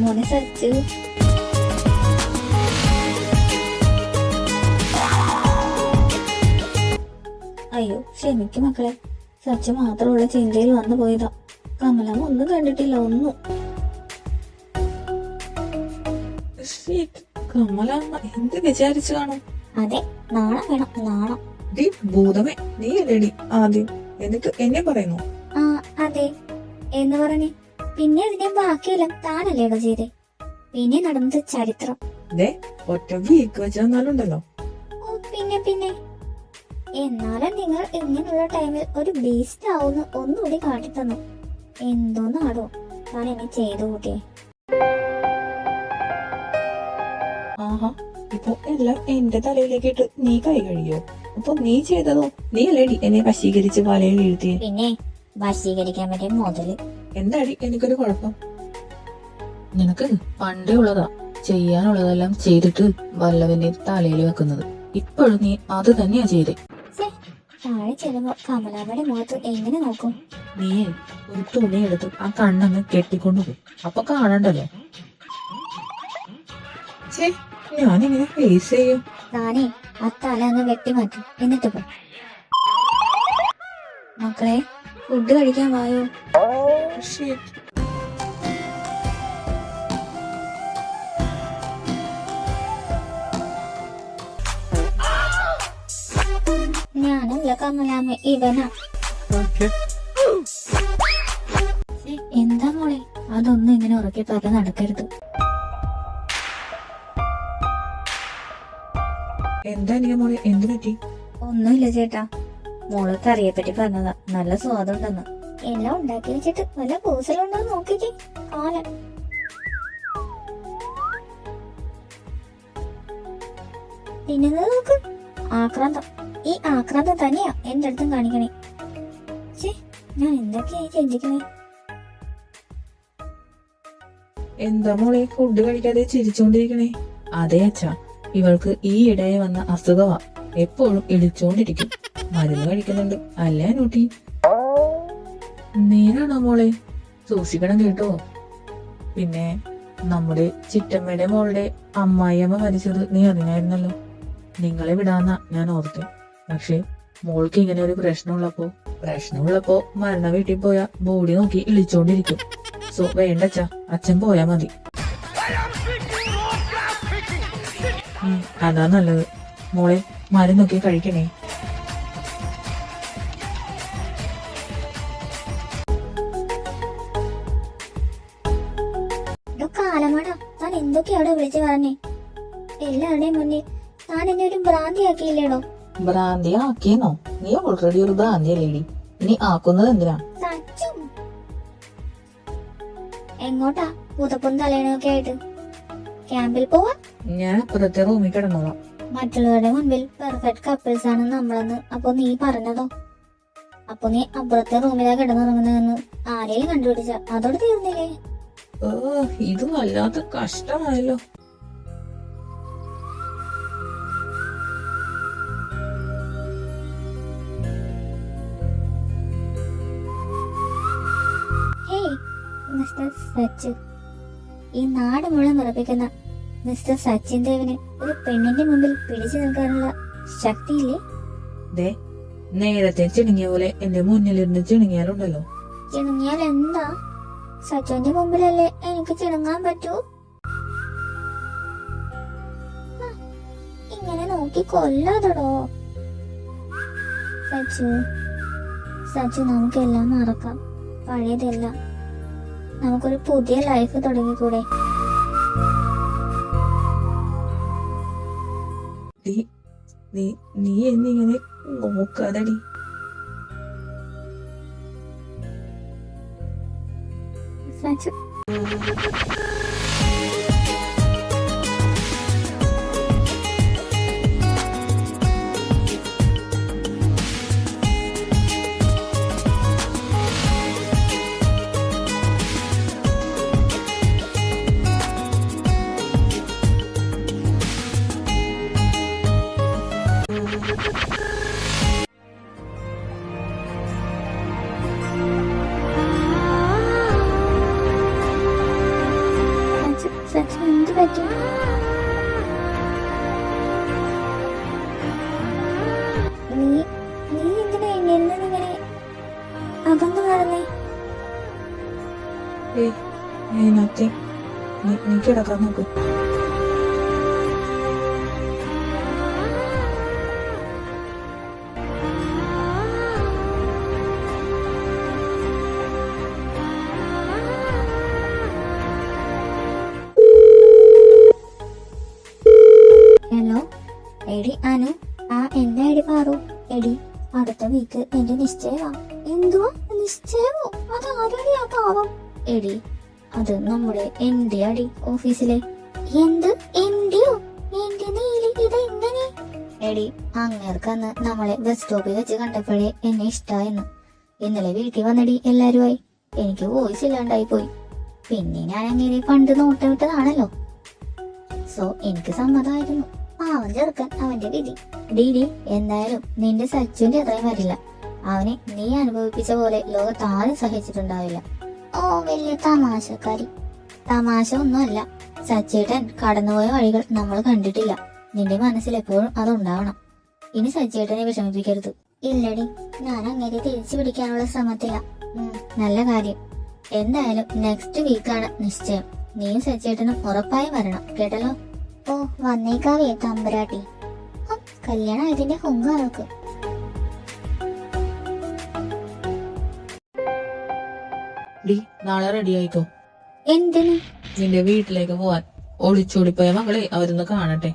മോനെ സച്ചു, അയ്യോ ക്ഷമിക്കും മക്കളെ. സച്ചു മാത്രമുള്ള ചിന്തയിൽ വന്നു പോയതാ. കമലമ്മ ഒന്നും കണ്ടിട്ടില്ല, ഒന്നും. കമലമ്മ എന്ത് വിചാരിച്ചു കാണും? അതെ, നാണം വേണം, നാണം. ഭൂതമേ, നീ അല്ലേടി ആദ്യം, എന്നിട്ട് എന്നെ പറയുന്നു. ആ അതെ എന്ന് പറഞ്ഞേ. പിന്നെ അതിന്റെ ബാക്കിയെല്ലാം താനല്ലേടോ ചെയ്തേ. പിന്നെ നടന്നത് ചരിത്രം. ഒറ്റ വീക്ക് വെച്ച് തന്നാലുണ്ടല്ലോ. ഓ പിന്നെ പിന്നെ. എന്നാലും നിങ്ങൾ ഇങ്ങനെയുള്ള ടൈമിൽ ഒരു ബീസ്റ്റ് ആവുന്ന ഒന്നുകൂടി കാട്ടിത്തന്നു. എന്തോന്നാടോ താൻ എന്നെ ചെയ്തു കൂട്ടിയെ. ആഹാ, ഇപ്പൊ എല്ലാം എന്റെ തലയിലേക്ക് ഇട്ട് നീ കൈ കഴിയോ? അപ്പൊ നീ ചെയ്തതോ? നീ അല്ലേടി എന്നെ വശീകരിച്ച് വലയിൽ എഴുതിയേ. പിന്നെ വശീകരിക്കാൻ പറ്റിയ മുതല്. എന്താടി എനിക്കൊരു കുഴപ്പം? നിനക്ക് പണ്ടേ ഉള്ളതാ ചെയ്യാനുള്ളതെല്ലാം ചെയ്തിട്ട് വല്ലവന്റെ തലയിൽ വെക്കുന്നത്. ഇപ്പോഴും നീ അത് തന്നെയാ ചെയ്തേ. താഴെ ചെല്ലുമ്പോ കമലാമ്മയുടെ മുഖത്ത് എങ്ങനെ നോക്കും? നീ ഒരു തുണി എടുത്ത് ആ കണ്ണങ്ങ് കെട്ടിക്കൊണ്ടുപോയി, അപ്പൊ കാണണ്ടല്ലോ. ഞാനിങ്ങനെ ഫേസ് ചെയ്യും. താനേ ആ തല അങ്ങ് വെട്ടി മാറ്റും, എന്നിട്ട് പോ. മക്കളെ ഫുഡ് കഴിക്കാൻ വായോ. ഞാനല്ല കമലാമ്മ, ഇവനാ. എന്താ മോളെ, അതൊന്നും ഇങ്ങനെ ഉറക്കെ പറഞ്ഞ് നടക്കരുത്. എന്താ നീ മോളെ, എന്ത് പറ്റി? ഒന്നുമില്ല ചേട്ടാ, മോള് കറിയെ പറ്റി പറഞ്ഞതാ. നല്ല സ്വാദുണ്ടെന്ന്. എല്ലാം ഉണ്ടാക്കി വെച്ചിട്ട് വല്ല കൂസലുണ്ടോ നോക്കിക്കേ. കാലം തിന്നുന്നത് നോക്ക്. ആക്രാന്തം, ഈ ആക്രാന്തം തന്നെയാ എന്റെ അടുത്തും കാണിക്കണേ. ഞാൻ എന്തൊക്കെയായി ചിന്തിക്കണേ. എന്താ മോളെ ഫുഡ് കഴിക്കാതെ ചിരിച്ചോണ്ടിരിക്കണേ? അതെ അച്ഛാ, ഇവൾക്ക് ഈ ഇടയെ വന്ന അസുഖമാ. എപ്പോഴും ഇടിച്ചോണ്ടിരിക്കും. മരുന്ന് കഴിക്കുന്നുണ്ട് അല്ലേ നൂട്ടി? നേരാണോ മോളെ? സൂക്ഷിക്കണം കേട്ടോ. പിന്നെ നമ്മുടെ ചിറ്റമ്മയുടെ മോളുടെ അമ്മായിയമ്മ മരിച്ചത് നീ അറിഞ്ഞായിരുന്നല്ലോ. നിങ്ങളെ വിടാന്നാ ഞാൻ ഓർത്തു. പക്ഷെ മോൾക്ക് ഇങ്ങനെ ഒരു പ്രശ്നമുള്ളപ്പോ മരണ വീട്ടിൽ പോയാ ബോഡി നോക്കി ഇളിച്ചോണ്ടിരിക്കും. സോ വേണ്ടച്ചാ, അച്ഛൻ പോയാ മതി. അതാ നല്ലത്. മോളെ മരുന്നൊക്കെ കഴിക്കണേ. കാലമാടാ, താൻ എന്തൊക്കെയാടോ വിളിച്ചു പറഞ്ഞേ. എല്ലാവരുടെയും മുന്നിൽ താൻ എന്നെ ഒരു ഭ്രാന്തിയാക്കിയില്ലേടോ. ഭ്രാന്തിയാക്കിയെന്നോ? നീ ഓൾറെഡി ഒരു ഭ്രാന്തിയല്ലേടി, ഇനി ആക്കുന്നത് എന്തിനാ? എങ്ങോട്ടാ പുതപ്പും തലേണൊക്കെ ആയിട്ട്? ക്യാമ്പിൽ പോവാ? ഞാൻ അപ്പുറത്തെ റൂമിൽ കിടന്നോളാം. മറ്റുള്ളവരുടെ മുൻപിൽ പെർഫെക്റ്റ് കപ്പിൾസ് ആണ് നമ്മളെന്ന് അപ്പൊ നീ പറഞ്ഞതോ? അപ്പൊ നീ അപ്പുറത്തെ റൂമിലാ കിടന്നുറങ്ങുന്നതെന്ന് ആരെയും കണ്ടുപിടിച്ച അതോട് തീർന്നില്ലേ? ഇത് വല്ലാത്ത കഷ്ടമായല്ലോ. മിസ്റ്റർ സച്ചിൻ, ഈ നാട് മുഴുവൻ വിറപ്പിക്കുന്ന മിസ്റ്റർ സച്ചിൻ ദേവിന് ഒരു പെണ്ണിന്റെ മുമ്പിൽ പിടിച്ചു നിൽക്കാനുള്ള ശക്തിയില്ലേ? നേരത്തെ ചിണുങ്ങിയ പോലെ എന്റെ മുന്നിലിരുന്ന് ചിണുങ്ങിയാലുണ്ടല്ലോ. ചിണുങ്ങിയാൽ എന്താ? സച്ചുവിന്റെ മുമ്പിലല്ലേ എനിക്ക് ചിണുങ്ങാൻ പറ്റൂ? ഇങ്ങനെ നോക്കി കൊല്ലാതടോ. സച്ചു നമുക്കെല്ലാം മറക്കാം. പഴയതെല്ലാം. നമുക്കൊരു പുതിയ ലൈഫ് തുടങ്ങിക്കൂടെ? നീ എന്നിങ്ങനെ നോക്കാതടി. സച്ചു സച്ചു എന്ത് പറ്റി? നീ നീ എന്തിനാ എന്നിങ്ങനെ അകന്നു പറഞ്ഞേ? നത്തിങ്. നീ കിടക്കാൻ നോക്ക്. ഹലോ, എടി അനു. എന്റെ ഐഡി പാറു. എടി, അടുത്ത വീക്ക് എന്റെ നിശ്ചയമാ. എന്തുവാ നിശ്ചയമോ? അതാരുടെ ആ പാവം? എടി, അത് നമ്മുടെ എന്റെ അടി ഓഫീസിലെ. എന്ത് എന്റെയോ? എന്റെ നീലി ഇതെങ്ങനെ? എടി, അങ്ങേർക്കന്ന് നമ്മളെ ബസ് സ്റ്റോപ്പിൽ വെച്ച് കണ്ടപ്പോഴേ എന്നെ ഇഷ്ടായെന്നു. ഇന്നലെ വീട്ടിൽ വന്നടി എല്ലാരുമായി. എനിക്ക് വോയിസ് ഇല്ലാണ്ടായി പോയി. പിന്നെ ഞാൻ അങ്ങനെ പണ്ട് നോട്ടം വിട്ടതാണല്ലോ. സോ എനിക്ക് സമ്മതമായിരുന്നു. പാവം ചെറുക്കൻ, അവന്റെ വിധി. ഡീഡി, എന്തായാലും നിന്റെ സച്ചുവിന്റെ അത്രയും വരില്ല. അവനെ നീ അനുഭവിപ്പിച്ച പോലെ ലോകത്താരും സഹിച്ചിട്ടുണ്ടാവില്ല. ഓ, വലിയ തമാശക്കാരി. തമാശ ഒന്നുമല്ല. സച്ചേട്ടൻ കടന്നുപോയ വഴികൾ നമ്മൾ കണ്ടിട്ടില്ല. നിന്റെ മനസ്സിൽ എപ്പോഴും അതുണ്ടാവണം. ഇനി സച്ചേട്ടനെ വിഷമിപ്പിക്കരുത്. ഇല്ലടി, ഞാൻ അങ്ങനെ തിരിച്ചു പിടിക്കാനുള്ള ശ്രമത്തില്ല. നല്ല കാര്യം. എന്തായാലും നെക്സ്റ്റ് വീക്കാണ് നിശ്ചയം. നീയും സച്ചേട്ടനും ഉറപ്പായും വരണം, കേട്ടല്ലോ? ഓ, വന്നേക്കാവേ തമ്പുരാട്ടി. കല്യാണം ഇതിന്റെ ഹുങ്കാർക്ക്. നാളെ റെഡി ആയിക്കോ. എന്തിന്? നിന്റെ വീട്ടിലേക്ക് പോവാൻ. ഒളിച്ചോടിപ്പോയ മകളെ അവരൊന്ന് കാണട്ടെ.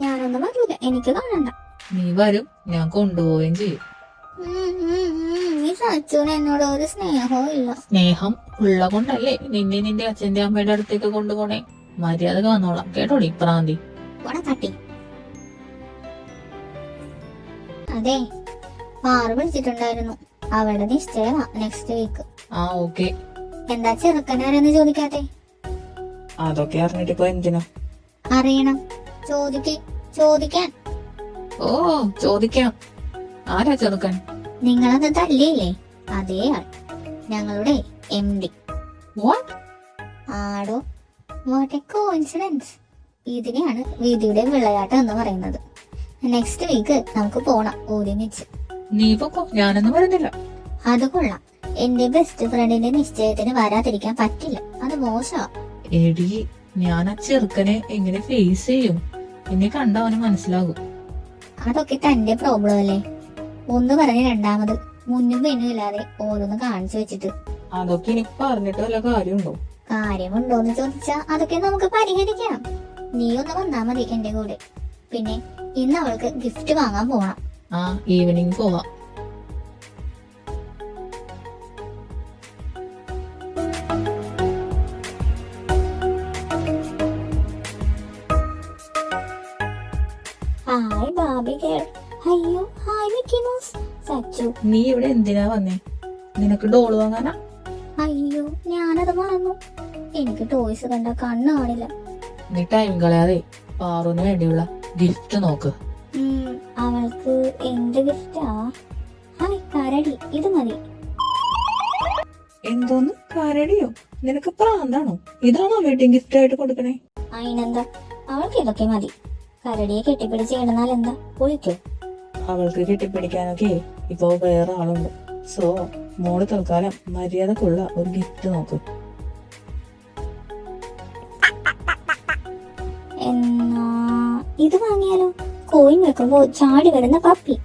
ഞാനൊന്നും വരൂല, എനിക്ക് കാണണ്ട. നീ വരും, ഞാൻ കൊണ്ടുപോവുകയും ചെയ്യും. ഈ സച്ചുവിന് എന്നോട് ഒരു സ്നേഹവും ഇല്ല. സ്നേഹം ഉള്ള കൊണ്ടല്ലേ നിന്നെ നിന്റെ അച്ഛന്റെ അമ്മയുടെ അടുത്തേക്ക് കൊണ്ടുപോണേ. മര്യാദ വന്നോളാം, കേട്ടോടി പ്രാന്തി. തട്ടി. അതെ, പാറു വിളിച്ചിട്ടുണ്ടായിരുന്നു. അവളുടെ നിശ്ചയമാ നെക്സ്റ്റ് വീക്ക്. ഓക്കെ. എന്താ ചെറുക്കനാരെന്ന് ചോദിക്കാത്തെ? അതൊക്കെ അറിഞ്ഞിട്ടിപ്പോ എന്തിനാ? അറിയണം. ചോദിക്കാൻ. ഓ, ചോദിക്കാം. ആരാ ചെറുക്കൻ? നിങ്ങളത് തല്ലിയില്ലേ, അതേ ആൾ. ഞങ്ങളുടെ MD. ആടോ, വാട്ട് എ കോഇൻസിഡൻസ്. ഇതിനെയാണ് വിധിയുടെ വിളയാട്ടം എന്ന് പറയുന്നത്. നെക്സ്റ്റ് വീക്ക് നമുക്ക് പോണം ഒരുമിച്ച്. നീ പൊക്കോ, ഞാനൊന്നും വരുന്നില്ല. അത് കൊള്ളാം. എന്റെ ബെസ്റ്റ് ഫ്രണ്ടിന്റെ നിശ്ചയത്തിന് വരാതിരിക്കാൻ പറ്റില്ല. അത് മോശമാ. എടി, ഞാൻ ആ ചെറുക്കനെ എങ്ങനെ ഫേസ് ചെയ്യും? എന്നെ കണ്ട അവന് മനസ്സിലാകും. അതൊക്കെ തന്റെ പ്രോബ്ലം അല്ലേ. ഒന്ന് പറഞ്ഞ് രണ്ടാമത് മുന്നും പിന്നും ഇല്ലാതെ ഓരോന്ന് കാണിച്ചു വെച്ചിട്ട്. അതൊക്കെ എനിക്ക് പറഞ്ഞിട്ട് വല്ല കാര്യമുണ്ടോ? കാര്യമുണ്ടോന്ന് ചോദിച്ചാ അതൊക്കെ നമുക്ക് പരിഹരിക്കാം. നീ ഒന്ന് വന്നാ മതി എന്റെ കൂടെ. പിന്നെ ഇന്ന് അവൾക്ക് ഗിഫ്റ്റ് വാങ്ങാൻ പോണം. ഈവനിങ് പോവാം. Hi baby girl. അയ്യോ, ഹായ് മിക്കി മൗസ്. സച്ചു, നീ ഇവിടെ എന്തിനാ വന്നേ? നിനക്ക് ഡോള് വാങ്ങാനാ? അയ്യോ, ഞാനത് മറന്നു. എനിക്ക് ടോയ്സ് കണ്ട കണ്ണ് കാണില്ല. നീ ടൈം കളയാതെ പാറുവിന് വേണ്ടിയുള്ള ഗിഫ്റ്റ് നോക്ക്. അവൾക്ക് എന്ത് ഗിഫ്റ്റാ? ഹായ് കരടി, ഇത് മതി. എന്തോന്ന് കരടിയോ? നിനക്ക് പ്രാന്താണോ? ഇതാണോ വെഡിങ് ഗിഫ്റ്റ് ആയിട്ട് കൊടുക്കണേ? അതിനെന്താ, അവൾക്ക് ഇതൊക്കെ മതി. കരടിയെ കെട്ടിപ്പിടിച്ച് കിടന്നാൽ എന്താ, പൊളിക്കോ? അവൾക്ക് കെട്ടിപ്പിടിക്കാനൊക്കെ ഇപ്പൊ വേറെ ആളുണ്ട്. സോ മോള് തൽക്കാലം മര്യാദക്കുള്ള ഒരു ഗിഫ്റ്റ് നോക്ക്. എന്നാ ഇത് വാങ്ങിയാലോ? കോയിൻ വെക്കുമ്പോ ചാടി വരുന്ന പപ്പി.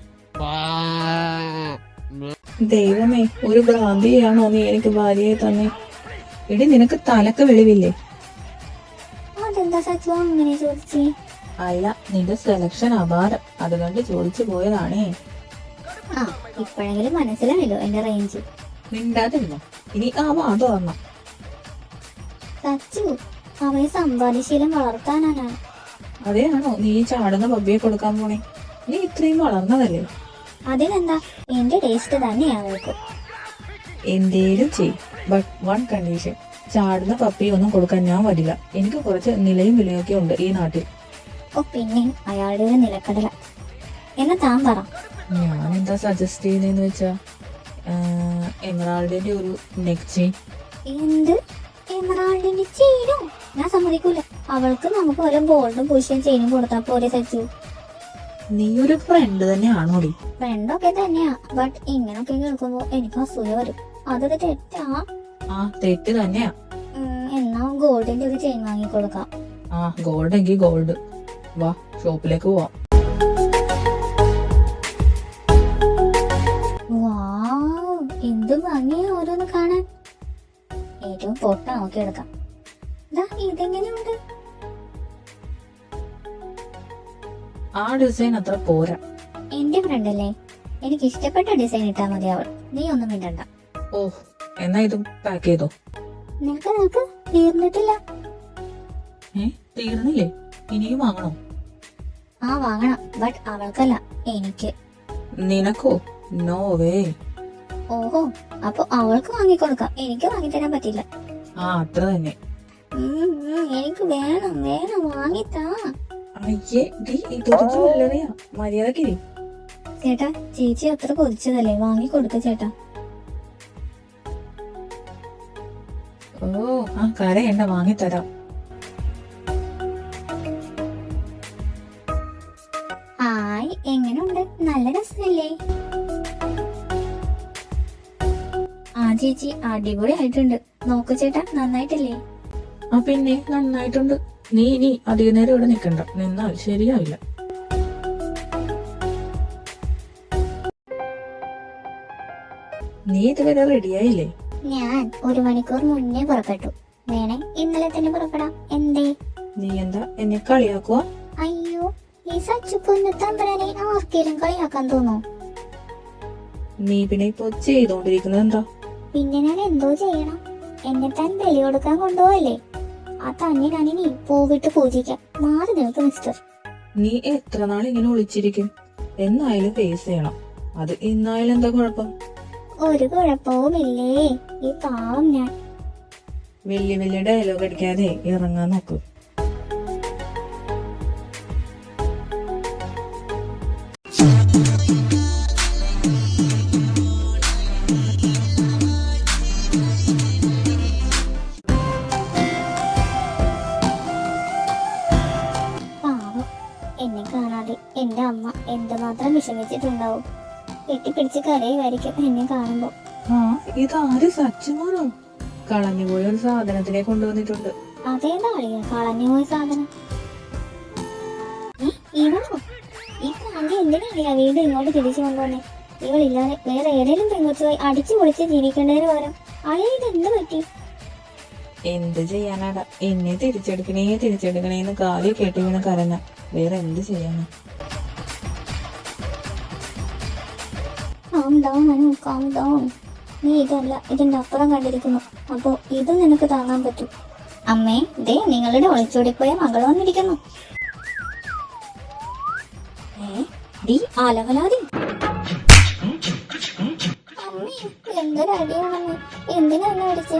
ദൈവമേ, ഒരു ഭ്രാന്തിയാണോ നീ എനിക്ക് ഭാര്യയെ തന്നെ? എടി, നിനക്ക് തലക്ക് വെളിവില്ലേ? അതെന്താ സച്ചു അങ്ങനെ ചോദിച്ചേ? അല്ല, നിന്റെ സെലക്ഷൻ അപാരം, അതുകൊണ്ട് ചോദിച്ചു പോയതാണേ. ഇപ്പോഴെങ്കിലും മനസ്സിലായല്ലോ എന്റെ റേഞ്ച്. മിണ്ടാതിരുന്നോ? ഇനി വാ തുറന്നോ. സച്ചു, അവയെ സമ്പാദ്യശീലം വളർത്താനാണ്. അതെയാണോ നീ ഈ ചാടുന്ന പബ്ബിയെ കൊടുക്കാൻ പോണേ? നീ ഇത്രയും വളർന്നതല്ലേ? അതിനെന്താ, എന്റെ ടേസ്റ്റ് തന്നെയാ അവൾക്ക്. എന്തേലും ചെയ്, ബട്ട് വൺ കണ്ടീഷൻ. ചാടുന്ന പപ്പിയൊന്നും കൊടുക്കാൻ ഞാൻ വരില്ല. എനിക്ക് കുറച്ച് നിലയും വിലയൊക്കെ ഉണ്ട് ഈ നാട്ടിൽ. ഓ പിന്നെ അയാളുടെ ഒരു നിലക്കടല. എന്നാ താൻ പറ. ഞാൻ എന്താ സജസ്റ്റ് ചെയ്യുന്നതെന്ന് വെച്ചാ എമറാൾഡിന്റെ ഒരു നെക്ക് ചെയിൻ. എന്ത്, എമറാൾഡിന്റെ ചെയിനോ? ഞാൻ സമ്മതിക്കൂല. അവൾക്ക് നമുക്ക് വല്ല ഗോൾഡും പൂശിയും ചെയിനും കൊടുത്താ പോരെ സച്ചു? നീ ഒരു ഫ്രണ്ട് തന്നെയാണോടി? ഫ്രണ്ടൊക്കെ തന്നെയാ, ബട്ട് ഇങ്ങനൊക്കെ കേൾക്കുമ്പോ എനിക്ക് അസൂയ വരും. അതൊരു തെറ്റാ? ആ തെറ്റ് തന്നെയാ. എന്നാ ഗോൾഡിന്റെ ഒരു ചെയിൻ വാങ്ങിക്കൊടുക്കാം. ആ ഗോൾഡ് എങ്കിൽ ഗോൾഡ്. വാ ഷോപ്പിലേക്ക് പോവാം. വാവ്, എന്ത് ഭംഗിയാ ഓരോന്ന് കാണാൻ. ഏറ്റവും പൊട്ട നോക്കി എടുക്കാം. ഇതെങ്ങനെയുണ്ട്? ആ ഡിസൈൻ അത്ര പോരാ. എന്റെ ഫ്രണ്ടല്ലേ, എനിക്ക് ഇഷ്ടപ്പെട്ട ഡിസൈൻ ഇട്ടാ മതി. അവൾ നീ ഒന്നും മിണ്ടണ്ട. ഓ എന്നാ ഇതും പാക്ക് ചെയ്തോ. നിനക്ക് തീർന്നിട്ടില്ല. തീർന്നില്ലേ? ഇനിയും വാങ്ങണോ? ആ വാങ്ങണം, ബട്ട് അവൾക്കല്ല, എനിക്ക്. നിനക്കോ? No way. ഓഹോ, അപ്പൊ അവൾക്ക് വാങ്ങിക്കൊടുക്കാം, എനിക്ക് വാങ്ങിത്തരാൻ പറ്റില്ല. ആ അത്ര തന്നെ. എനിക്ക് വേണം വേണം, വാങ്ങിത്താ. അയ്യേ ഡി, ഇതൊരു ജ്വല്ലറിയാ, മര്യാദക്കിരി. ചേട്ടാ, ചേച്ചി അത്ര കൊതിച്ചതല്ലേ, വാങ്ങിക്കൊടുക്ക ചേട്ടാ. ഓ ആ കരയണ്ട, വാങ്ങിത്തരാം. ഹായ്, എങ്ങനുണ്ട്? നല്ല രസമല്ലേ? ആ ചേച്ചി, അടിപൊളി ആയിട്ടുണ്ട്. നോക്കു ചേട്ടാ, നന്നായിട്ടില്ലേ? ആ പിന്നെ നന്നായിട്ടുണ്ട്. നീ ഇനി അധിക നേരം ഇവിടെ നിൽക്കണ്ട, നിന്നാൽ ശരിയാവില്ല. നീ ഇതുവരെ റെഡിയായില്ലേ? ഞാൻ 1 മണിക്കൂർ മുന്നേ പുറപ്പെട്ടു. വേണേ ഇന്നലെ തന്നെ പുറപ്പെടാം. എന്തേ? നീ എന്താ എന്നെ കളിയാക്കുവാ? അയ്യോ, ഈ സച്ചു പൊന്നു തമ്പുരാനെ ആർക്കെങ്കിലും കളിയാക്കാൻ തോന്നോ? നീ പിന്നെ ഇപ്പൊ ചെയ്തോണ്ടിരിക്കുന്നത് എന്താ? പിന്നെ ഞാൻ എന്തോ ചെയ്യണം? എന്നെ താൻ ബലി കൊടുക്കാൻ കൊണ്ടുപോവല്ലേ? ആ തന്നെ ഞാൻ ഇനി പൂവിട്ട് പൂജിക്കാം. മാറി നിൽക്കും മിസ്റ്റർ. നീ എത്ര നാൾ ഇങ്ങനെ ഒളിച്ചിരിക്കും? എന്നായാലും ഫേസ് ചെയ്യണം. അത് ഇന്നായാലും എന്താ കുഴപ്പം? ഒരു കുഴപ്പവുമില്ലേ, ഈ പാവം ഞാൻ. വലിയ വലിയ ഡയലോഗ് അടിക്കാതെ ഇറങ്ങാൻ നോക്കൂ. എന്നെ കാണാതെ എന്റെ അമ്മ എന്തുമാത്രം വിഷമിച്ചിട്ടുണ്ടാവും. കെട്ടിപ്പിടിച്ച് കരയുമായിരിക്കും എന്നെ കാണുമ്പോ. ആ ഇതാര്, സച്ചുമാണോ? കളഞ്ഞുപോയ ഒരു സാധനത്തിനെ കൊണ്ടുവന്നിട്ടുണ്ട്. അതേതാളിയാ കളഞ്ഞുപോയ സാധനം? ഇവളോ? ഈ പ്രാന്തി എന്തിനാളിയാ വീണ്ടും ഇങ്ങോട്ട് തിരിച്ചു കൊണ്ടുവന്നേ? ഇവളില്ലാതെ വേറെ ഏതെങ്കിലും പെൺകുച്ചുമായി അടിച്ചു പൊളിച്ച് ജീവിക്കേണ്ടതിന് പകരം അളിയ ഇത് എന്ത് പറ്റി? എന്ത് ചെയ്യാനാടാ, എന്നെ തിരിച്ചെടുക്കണേന്ന് കാലിൽ കെട്ടി വീണ് കരഞ്ഞ വേറെ എന്ത് ചെയ്യാനാ? calm down. നീ ഇതല്ല, ഇതിന്റെ അപ്പുറം കണ്ടിരിക്കുന്നു. അപ്പോ ഇത് നിനക്ക് താങ്ങാൻ പറ്റും. അമ്മേ, ദേ നിങ്ങളുടെ ഒളിച്ചോടിപ്പോയ മകൾ വന്നിരിക്കുന്നു. ആലവലാതി. അമ്മേ, എന്തൊരടിയാണെന്ന്. എന്തിനാ എന്നെ അടിച്ച്?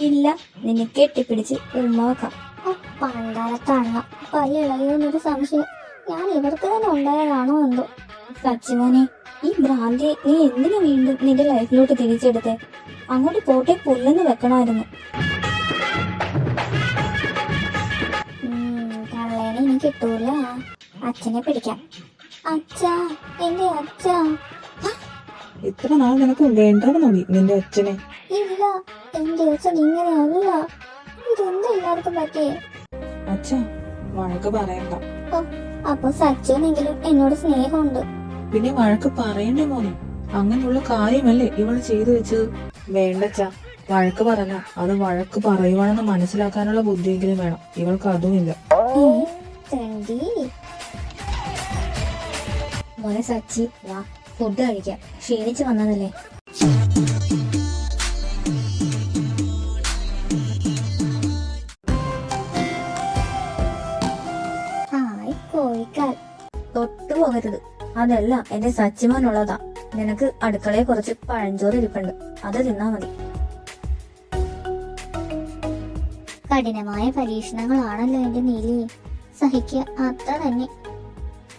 ഇല്ല, നിന്നെ കെട്ടിപ്പിടിച്ച് ഉമ്മാക്കാം. പണ്ടാലത്താണ പല്ലിളകിയൊന്നൊരു സംശയം. ഞാൻ ഇവർക്ക് തന്നെ ഉണ്ടായതാണോ എന്തോ. സച്ചിമോനെ, ഈ ഭ്രാന്തിയെ നീ എന്തിനു വീണ്ടും നിന്റെ ലൈഫിലോട്ട് തിരിച്ചെടുത്തേ? അങ്ങോട്ട് പോട്ടെ പുല്ലെന്ന് വെക്കണമായിരുന്നു. കള്ളേനെ ഇനി കിട്ടൂല. അച്ഛനെ പിടിക്കാം. അച്ഛാ, എന്റെ അച്ഛാ. ഇത്ര നാൾ നിനക്ക് വേണ്ടായിരുന്നോ നിന്റെ അച്ഛനെ? ഇല്ല, എന്റെ അച്ഛൻ ഇങ്ങനെയല്ല. ഇതെന്താ എല്ലാവർക്കും പറ്റിയേ? അച്ഛാ, വഴക്ക് പറയണ്ട. അപ്പൊ സച്ചുനെങ്കിലും എന്നോട് സ്നേഹമുണ്ട്. പിന്നെ വഴക്ക് പറയണ്ടേ മോനെ? അങ്ങനെയുള്ള കാര്യമല്ലേ ഇവള് ചെയ്തു വെച്ചത്? വേണ്ടച്ചാ, വഴക്ക് പറഞ്ഞ അത് വഴക്ക് പറയുവാണെന്ന് മനസ്സിലാക്കാനുള്ള ബുദ്ധിയെങ്കിലും വേണം. ഇവൾക്ക് അതുമില്ല. മോനെ സച്ചി, വാ ഫുഡ് കഴിക്കാം. ക്ഷീണിച്ചു വന്നതല്ലേ? അതല്ല എന്റെ സച്ചിമോനുള്ളതാ. നിനക്ക് അടുക്കളയെ കുറച്ച് പഴഞ്ചോറ് ഇരിപ്പുണ്ട്, അത് തിന്നാ മതി. കഠിനമായ പരീക്ഷണങ്ങളാണല്ലോ എന്റെ നീലി, സഹിക്കുക അത്ര തന്നെ.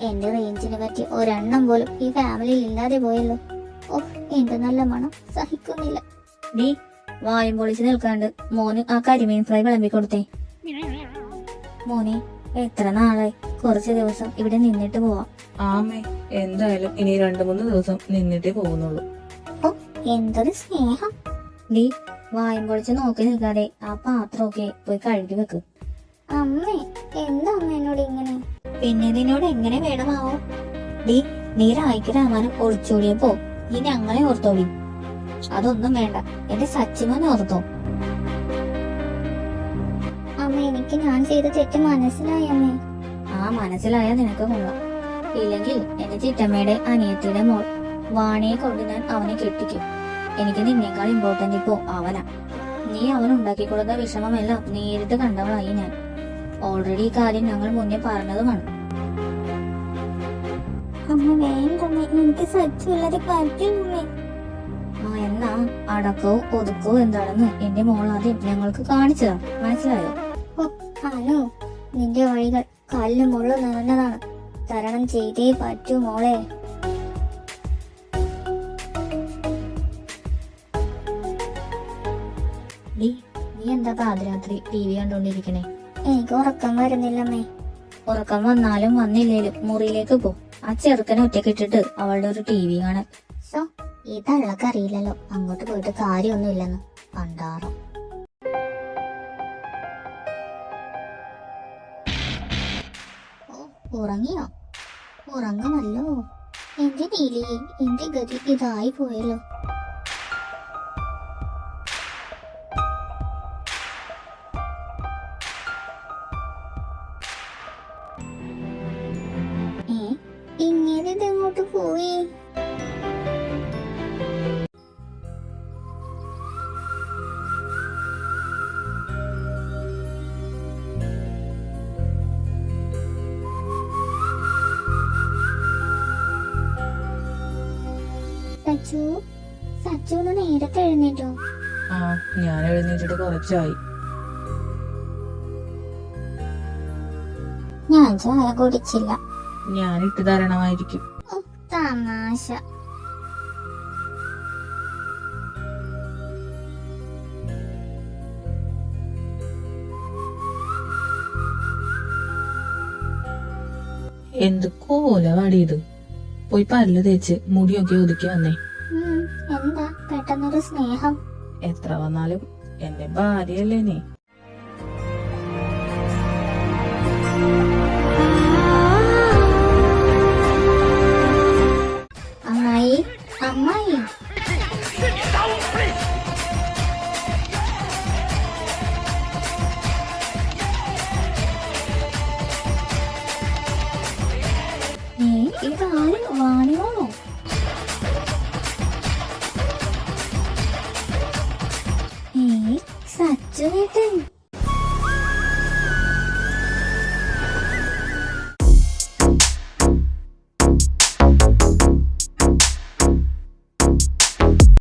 എന്റെ റേഞ്ചിനെ പറ്റി ഒരെണ്ണം പോലും ഈ ഫാമിലിയിൽ ഇല്ലാതെ പോയല്ലോ. ഓഹ്, എന്ത് നല്ല മണം, സഹിക്കുന്നില്ല. നീ വായും പൊളിച്ച് നിൽക്കാണ്ട് മോന് ആ കരിമീൻ ഫ്രൈ വിളമ്പി കൊടുത്തേ. മോനെ, എത്ര നാളായി, കുറച്ച് ദിവസം ഇവിടെ നിന്നിട്ട് പോവാം. ആമേ, എന്തായാലും ഇനി 2-3 ദിവസം നിന്നിട്ടേ പോകുന്നുള്ളൂ. ഓ, എന്തൊരു സ്നേഹം. നീ വായും പൊളിച്ച് നോക്കി നിൽക്കാതെ ആ പാത്രമൊക്കെ പോയി കഴുകി വെക്ക്. അമ്മേ, എന്താ അമ്മ എന്നോട് ഇങ്ങനെ? പിന്നെ നിന്നോട് എങ്ങനെ വേണമാവോ? നീ രായ്ക്ക് രാമാനം ഒളിച്ചോടിയപ്പോ നീ ഞങ്ങളെ ഓർത്തോടി. അതൊന്നും വേണ്ട, എന്റെ സച്ചിമോനെ ഓർത്തോ. അമ്മ, എനിക്ക് ഞാൻ ചെയ്ത തെറ്റ് മനസ്സിലായി അമ്മേ. ആ, മനസ്സിലായ നിനക്ക് കൊള്ളാം. ഇല്ലെങ്കിൽ എന്റെ ചിറ്റമ്മയുടെ അനിയത്തിയുടെ മോൾ വാണിയെ കൊണ്ട് ഞാൻ അവനെ കെട്ടിക്കും. എനിക്ക് നിന്നേക്കാൾ ഇമ്പോർട്ടന്റ് ഇപ്പോ അവനാ. നീ അവനുണ്ടാക്കി കൊടുത്ത വിഷമമെല്ലാം നേരിട്ട് കണ്ടവളായി ഞാൻ. ഓൾറെഡി ഈ കാര്യം ഞങ്ങൾ മുന്നേ പറഞ്ഞതുമാണ്. അമ്മ വേണ്ടമ്മേ, എനിക്ക് സച്ചില്ലാതെ പറ്റില്ലമ്മേ. ആ, എന്നാ അടക്കവും ഒതുക്കവും എന്താണെന്ന് എന്റെ മോൾ ആദ്യം ഞങ്ങൾക്ക് കാണിച്ചതാ, മനസ്സിലായോ? ആണോ? നിന്റെ വഴികൾ കല്ലും മുള്ളും നിറഞ്ഞതാണ്, തരണം ചെയ്തേ പറ്റൂ മോളെ. നീ എന്താ പാതിരാത്രി TV കണ്ടോണ്ടിരിക്കണേ? എനിക്ക് ഉറക്കം വരുന്നില്ലമ്മേ. ഉറക്കം വന്നാലും വന്നില്ലേലും മുറിയിലേക്ക് പോ. ആ ചെറുക്കനെ ഒറ്റക്കിട്ടിട്ട് അവളുടെ ഒരു TV കാണാൻ. ഈ തള്ളക്ക് അറിയില്ലല്ലോ അങ്ങോട്ട് പോയിട്ട് കാര്യമൊന്നുമില്ലെന്ന്. പണ്ടാറം. ഉറങ്ങിയോ? ഉറങ്ങുമല്ലോ. എന്റെ നീലി, എന്റെ ഗതി ഇതായി പോയല്ലോ. ഇങ്ങനെ ഇതെങ്ങോട്ട് പോയി? സച്ചു ഒന്ന് നേരത്തെ എഴുന്നേറ്റോ? ആ, ഞാൻ എഴുന്നേറ്റിട്ട് കുറച്ചായി. ഞാൻ ചായ കുടിച്ചില്ല. ഞാൻ ഇട്ട് തരണമായിരിക്കും. തമാശ. എന്ത് കോലവാടി ഇത്. പോയി പല്ല് തേച്ച് മുടിയൊക്കെ ഒതുക്കി വന്നേ. എന്താ പെട്ടെന്നൊരു സ്നേഹം? എത്ര വന്നാലും എന്റെ ഭാര്യയല്ലേ നീ.